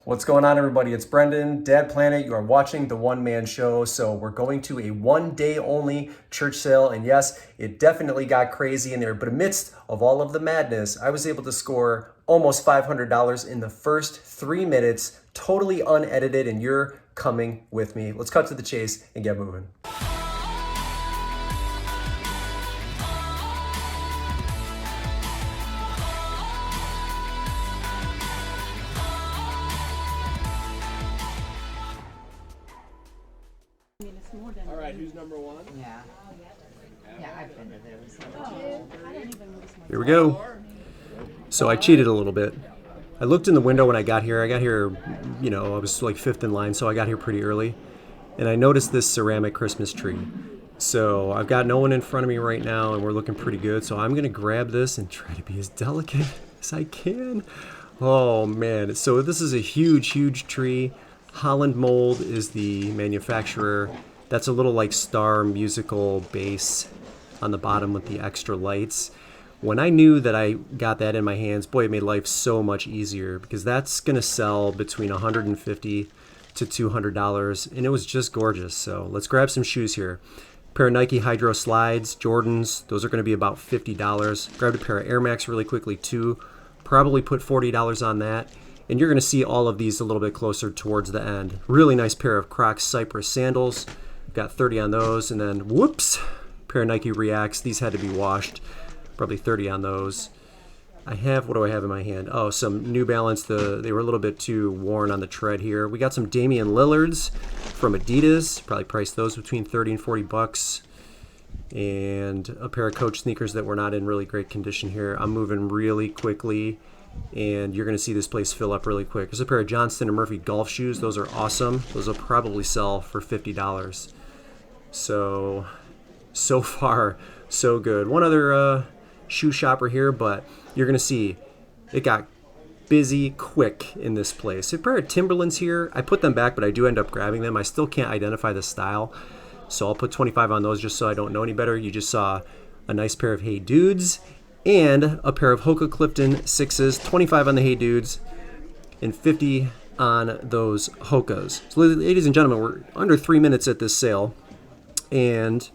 What's going on, everybody? It's Brendan, Dad Planet. You are watching the One Man Show. So we're going to a one-day only church sale. And yes, it definitely got crazy in there. But amidst of all of the madness, I was able to score almost $500 in the first 3 minutes, totally unedited. And you're coming with me. Let's cut to the chase and get moving. All right, who's number one? Yeah. Yeah, I've been to those. Here we go. So I cheated a little bit. I looked in the window when I got here. I was like fifth in line, so I got here pretty early. And I noticed this ceramic Christmas tree. So I've got no one in front of me right now, and we're looking pretty good. So I'm going to grab this and try to be as delicate as I can. Oh, man. So this is a huge, huge tree. Holland Mold is the manufacturer. That's a little like Star musical base on the bottom with the extra lights. When I knew that I got that in my hands, boy, it made life so much easier because that's going to sell between $150 to $200, and it was just gorgeous. So let's grab some shoes here. Pair of Nike Hydro Slides, Jordans, those are going to be about $50. Grabbed a pair of Air Max really quickly too. Probably put $40 on that. And you're going to see all of these a little bit closer towards the end. Really nice pair of Crocs Cypress sandals. Got 30 on those. And then, whoops, pair of Nike Reacts. These had to be washed. Probably 30 on those. What do I have in my hand? Oh, some New Balance. They were a little bit too worn on the tread here. We got some Damian Lillards from Adidas. Probably priced those between 30 and 40 bucks. And a pair of Coach sneakers that were not in really great condition here. I'm moving really quickly, and you're going to see this place fill up really quick. There's a pair of Johnston & Murphy golf shoes. Those are awesome. Those will probably sell for $50. So far, so good. One other shoe shopper here, but you're going to see it got busy quick in this place. A pair of Timberlands here. I put them back, but I do end up grabbing them. I still can't identify the style, so I'll put 25 on those just so I don't know any better. You just saw a nice pair of Hey Dudes and a pair of Hoka Clifton 6s, 25 on the Hey Dudes and 50 on those Hokas. So ladies and gentlemen, we're under 3 minutes at this sale, and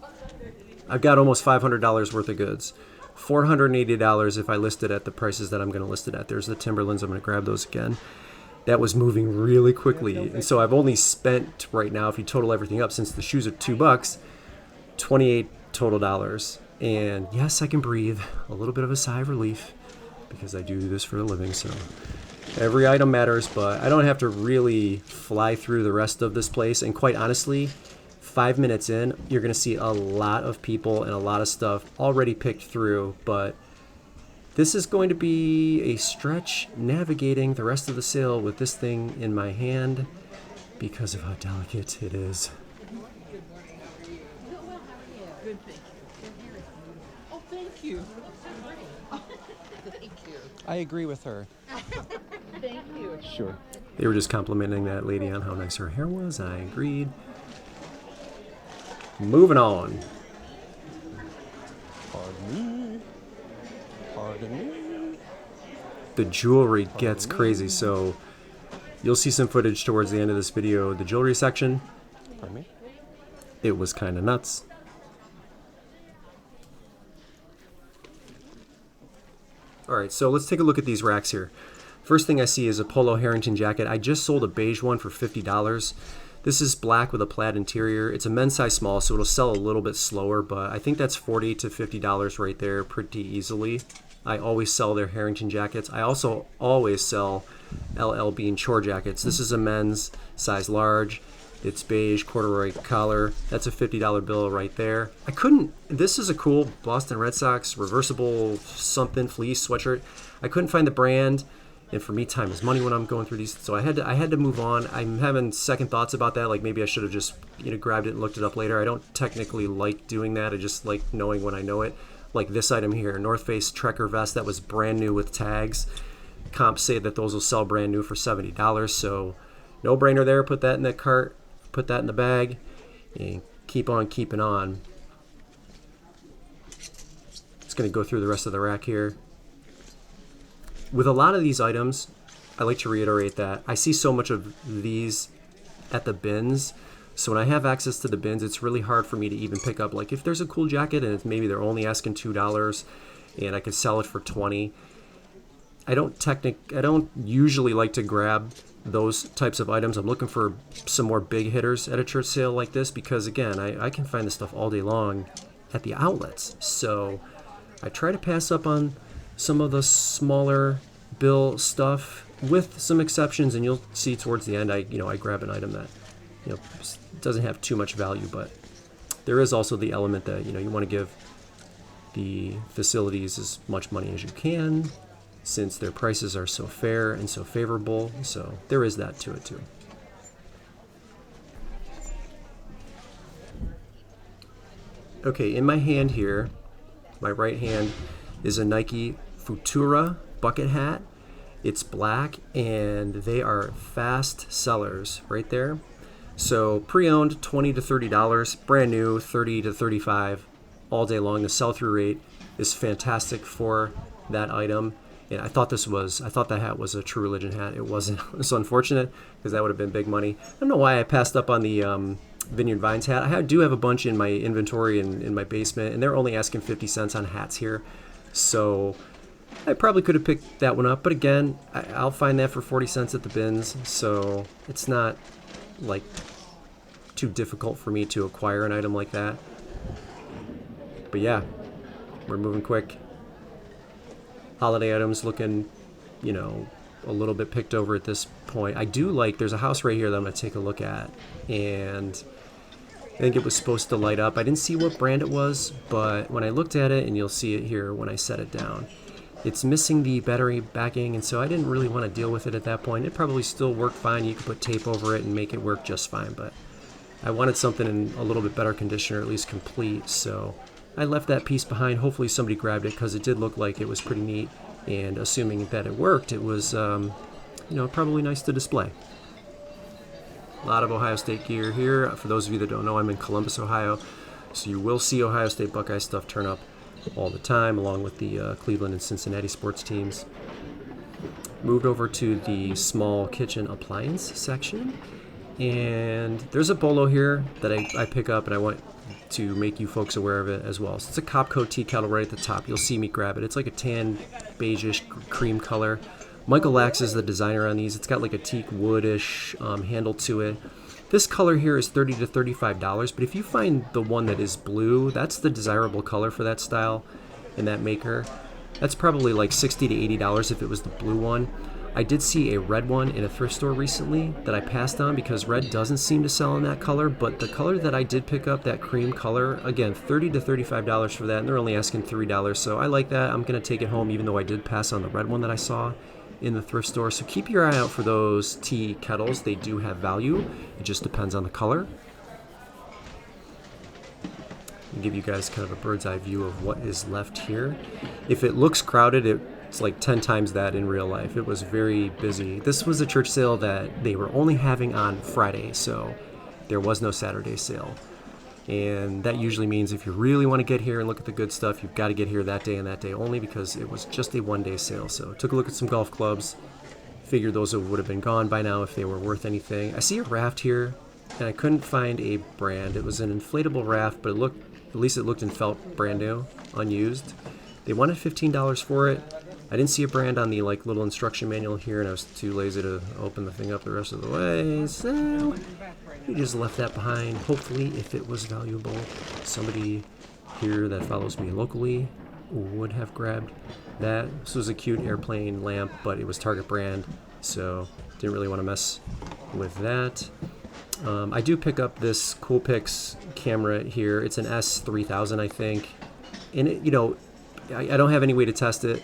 I've got almost $500 worth of goods. $480 if I list it at the prices that I'm going to list it at. There's the Timberlands. I'm going to grab those again. That was moving really quickly, and so I've only spent right now, if you total everything up, since the shoes are $2, $28 total dollars. And yes, I can breathe a little bit of a sigh of relief because I do this for a living. So every item matters, but I don't have to really fly through the rest of this place. And quite honestly, 5 minutes in, you're going to see a lot of people and a lot of stuff already picked through. But this is going to be a stretch navigating the rest of the sale with this thing in my hand because of how delicate it is. Good thing. Oh, thank you. Thank you. I agree with her. Thank you. Sure. They were just complimenting that lady on how nice her hair was, and I agreed. Moving on. Pardon me. Pardon me. The jewelry gets crazy, so you'll see some footage towards the end of this video. The jewelry section, Pardon me. it was kind of nuts. Alright, so let's take a look at these racks here. First thing I see is a Polo Harrington jacket. I just sold a beige one for $50. This is black with a plaid interior. It's a men's size small, so it'll sell a little bit slower, but I think that's $40 to $50 right there pretty easily. I always sell their Harrington jackets. I also always sell LL Bean chore jackets. This is a men's size large. It's beige, corduroy collar. That's a $50 bill right there. This is a cool Boston Red Sox reversible something fleece sweatshirt. I couldn't find the brand, and for me, time is money when I'm going through these, so I had to move on. I'm having second thoughts about that, like maybe I should have just grabbed it and looked it up later. I don't technically like doing that. I just like knowing when I know it. Like this item here, North Face Trekker vest that was brand new with tags. Comps say that those will sell brand new for $70, so no brainer there. Put that in that cart. Put that in the bag and keep on keeping on. It's going to go through the rest of the rack here. With a lot of these items, I like to reiterate that I see so much of these at the bins. So when I have access to the bins, it's really hard for me to even pick up. Like if there's a cool jacket and maybe they're only asking $2 and I could sell it for 20. I don't usually like to grab those types of items. I'm looking for some more big hitters at a church sale like this because again, I can find this stuff all day long at the outlets. So I try to pass up on some of the smaller bill stuff with some exceptions, and you'll see towards the end I grab an item that doesn't have too much value, but there is also the element that you want to give the facilities as much money as you can since their prices are so fair and so favorable. So there is that to it too. Okay, in my hand here, my right hand, is a Nike Futura bucket hat. It's black and they are fast sellers right there. So pre-owned $20 to $30, brand new $30 to $35 all day long. The sell-through rate is fantastic for that item. And I thought that hat was a True Religion hat. It wasn't. It's unfortunate because that would have been big money. I don't know why I passed up on the Vineyard Vines hat. I do have a bunch in my inventory and in my basement, and they're only asking 50 cents on hats here. So I probably could have picked that one up, but again, I'll find that for 40 cents at the bins. So it's not like too difficult for me to acquire an item like that. But yeah, we're moving quick. Holiday items looking, a little bit picked over at this point. I do like, there's a house right here that I'm going to take a look at, and I think it was supposed to light up. I didn't see what brand it was, but when I looked at it, and you'll see it here when I set it down, it's missing the battery backing, and so I didn't really want to deal with it at that point. It probably still worked fine. You could put tape over it and make it work just fine, but I wanted something in a little bit better condition, or at least complete, so I left that piece behind. Hopefully somebody grabbed it because it did look like it was pretty neat, and assuming that it worked, it was probably nice to display. A lot of Ohio State gear here. For those of you that don't know, I'm in Columbus, Ohio, so you will see Ohio State Buckeye stuff turn up all the time, along with the Cleveland and Cincinnati sports teams. Moved over to the small kitchen appliance section, and there's a bolo here that I pick up, and I want to make you folks aware of it as well. So it's a Copco tea kettle right at the top. You'll see me grab it. It's like a tan beigeish cream color. Michael Lax is the designer on these. It's got like a teak woodish handle to it. This color here is $30 to $35, but if you find the one that is blue, that's the desirable color for that style and that maker. That's probably like $60 to $80 if it was the blue one. I did see a red one in a thrift store recently that I passed on because red doesn't seem to sell in that color, but the color that I did pick up, that cream color, again, $30 to $35 for that, and they're only asking $3, so I like that. I'm going to take it home even though I did pass on the red one that I saw in the thrift store. So keep your eye out for those tea kettles. They do have value. It just depends on the color. I'll give you guys kind of a bird's eye view of what is left here. If it looks crowded, it's like 10 times that in real life. It was very busy. This was a church sale that they were only having on Friday, so there was no Saturday sale. And that usually means if you really want to get here and look at the good stuff, you've got to get here that day and that day only, because it was just a one-day sale. So took a look at some golf clubs. Figured those would have been gone by now if they were worth anything. I see a raft here, and I couldn't find a brand. It was an inflatable raft, but at least it looked and felt brand new, unused. They wanted $15 for it. I didn't see a brand on the little instruction manual here, and I was too lazy to open the thing up the rest of the way, so we just left that behind. Hopefully, if it was valuable, somebody here that follows me locally would have grabbed that. This was a cute airplane lamp, but it was Target brand, so didn't really want to mess with that. I do pick up this Coolpix camera here. It's an S3000, I think, and I don't have any way to test it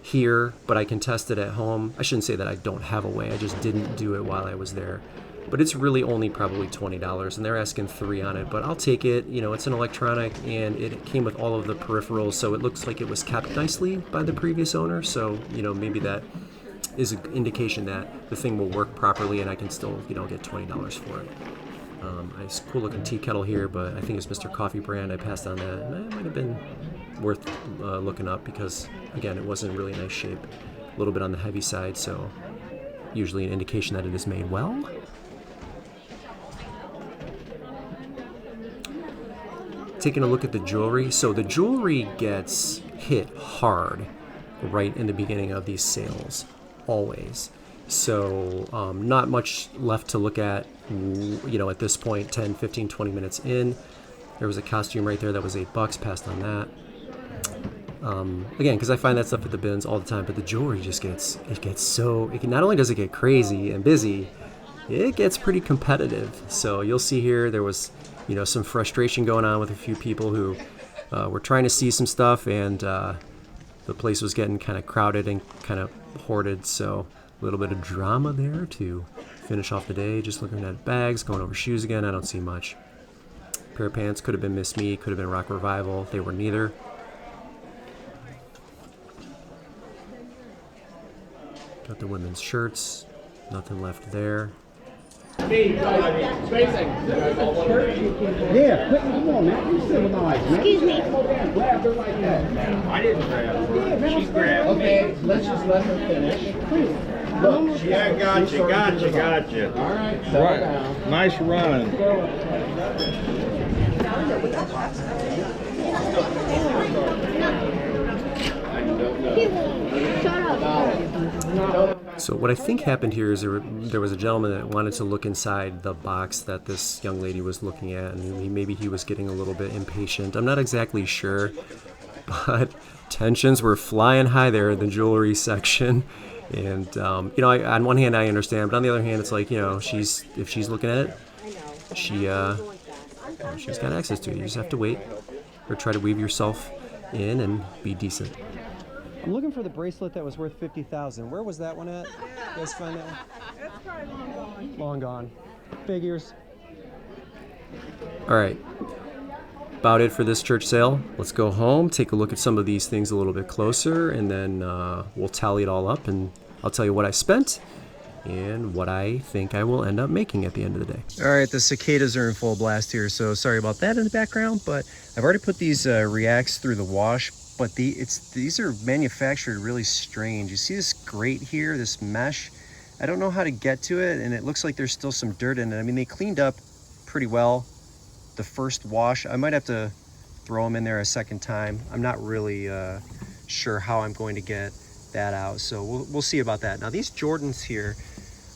here, but I can test it at home. I shouldn't say that I don't have a way, I just didn't do it while I was there. But it's really only probably $20, and they're asking $3 on it, but I'll take it. It's an electronic, and it came with all of the peripherals, so it looks like it was kept nicely by the previous owner, so maybe that is an indication that the thing will work properly and I can still get $20 for it. Nice cool looking tea kettle here, but I think it's Mr. Coffee brand. I passed on that, and that might have been worth looking up because, again, it wasn't really nice shape, a little bit on the heavy side, so usually an indication that it is made well. Taking a look at the jewelry. So the jewelry gets hit hard right in the beginning of these sales, always. So not much left to look at, at this point, 10, 15, 20 minutes in. There was a costume right there that was $8, passed on that. Again, because I find that stuff at the bins all the time, but the jewelry just not only does it get crazy and busy, it gets pretty competitive. So you'll see here there was, some frustration going on with a few people who were trying to see some stuff, and the place was getting kind of crowded and kind of hoarded. So a little bit of drama there to finish off the day. Just looking at bags, going over shoes again. I don't see much. Pair of pants could have been Miss Me, could have been Rock Revival. They were neither. Got the women's shirts. Nothing left there. Spacing. Yeah, come on, man. You civilized, man. Excuse me. Grab her like that. I didn't grab her. She grabbed me. Okay, let's just let her finish. Look, Yeah, gotcha. all right, settle down. Nice run. Shut up. So what I think happened here is there was a gentleman that wanted to look inside the box that this young lady was looking at, and maybe he was getting a little bit impatient. I'm not exactly sure, but tensions were flying high there in the jewelry section. And on one hand I understand, but on the other hand it's like, if she's looking at it, she's got access to it. You just have to wait or try to weave yourself in and be decent. I'm looking for the bracelet that was worth $50,000. Where was that one at? You guys find that one? It's probably long gone. Long gone. Figures. All right. About it for this church sale. Let's go home, take a look at some of these things a little bit closer, and then we'll tally it all up, and I'll tell you what I spent and what I think I will end up making at the end of the day. All right, the cicadas are in full blast here, so sorry about that in the background, but I've already put these Reacts through the wash, but these are manufactured really strange. You see this grate here, this mesh? I don't know how to get to it, and it looks like there's still some dirt in it. I mean, they cleaned up pretty well the first wash. I might have to throw them in there a second time. I'm not really sure how I'm going to get that out, so we'll see about that. Now these Jordans here,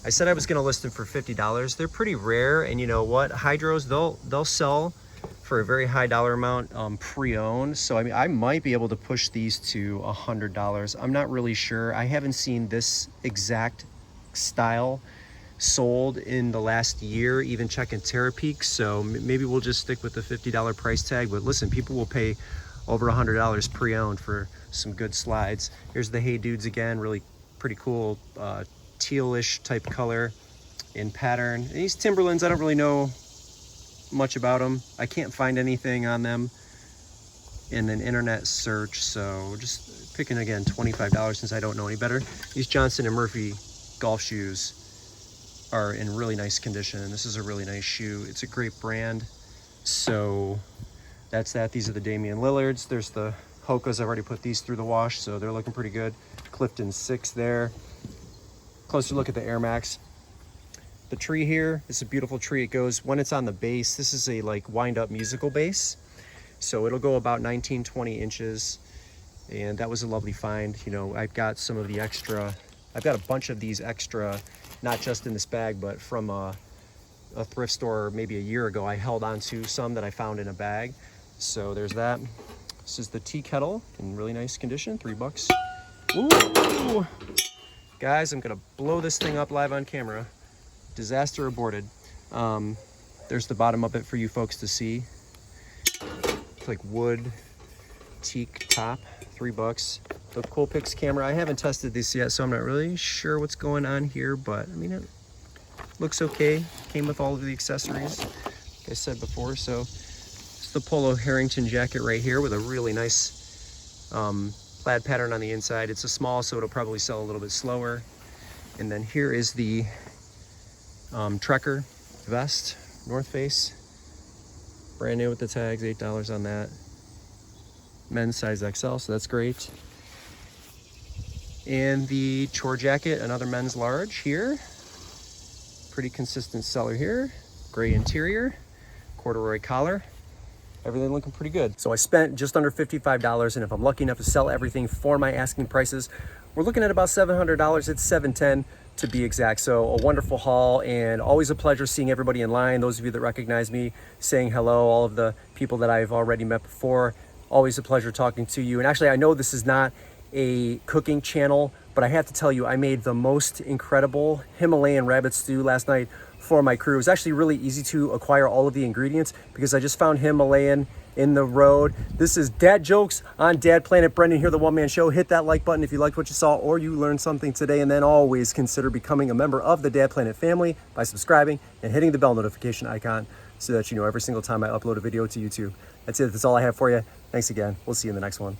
I said I was going to list them for $50. They're pretty rare, and you know what? Hydros, they'll sell for a very high dollar amount pre-owned. So I mean, I might be able to push these to $100. I'm not really sure. I haven't seen this exact style sold in the last year, even checking Terapeak, so maybe we'll just stick with the $50 price tag. But listen, people will pay over $100 pre-owned for some good slides. Here's the Hey Dudes again, really pretty cool tealish type color in pattern. And these Timberlands, I don't really know much about them. I can't find anything on them in an internet search, so just picking again $25 since I don't know any better. These Johnson & Murphy golf shoes are in really nice condition. This is a really nice shoe. It's a great brand. So that's that. These are the Damian Lillards. There's the Hoka's. I've already put these through the wash, so they're looking pretty good. Clifton 6 there. Closer look at the Air Max. The tree here, it's a beautiful tree. It goes, when it's on the base, this is a like wind up musical base. So it'll go about 19, 20 inches. And that was a lovely find. You know, I've got some of the extra, I've got a bunch of these extra, not just in this bag, but from a thrift store maybe a year ago. I held on to some that I found in a bag. So there's that. This is the tea kettle in really nice condition, $3. Ooh. Guys, I'm gonna blow this thing up live on camera. Disaster aborted. There's the bottom of it for you folks to see. It's like wood teak top, $3. The Coolpix camera, I haven't tested this yet, so I'm not really sure what's going on here, but I mean, it looks okay. Came with all of the accessories, like I said before. So it's the Polo Harrington jacket right here with a really nice plaid pattern on the inside. It's a small, so it'll probably sell a little bit slower. And then here is the Trekker vest, North Face, brand new with the tags, $8 on that. Men's size XL, so that's great. And the chore jacket, another men's large here. Pretty consistent seller here. Gray interior, corduroy collar. Everything looking pretty good. So I spent just under $55, and if I'm lucky enough to sell everything for my asking prices, we're looking at about $700. It's $710 to be exact. So a wonderful haul, and always a pleasure seeing everybody in line. Those of you that recognize me, saying hello, all of the people that I've already met before, always a pleasure talking to you. And actually, I know this is not a cooking channel, but I have to tell you, I made the most incredible Himalayan rabbit stew last night for my crew. It was actually really easy to acquire all of the ingredients because I just found Himalayan in the road. This is Dad Jokes on Dad Planet. Brendan here, the One Man Show. Hit that like button if you liked what you saw or you learned something today, and then always consider becoming a member of the Dad Planet family by subscribing and hitting the bell notification icon so that you know every single time I upload a video to YouTube. That's it. That's all I have for you. Thanks again. We'll see you in the next one.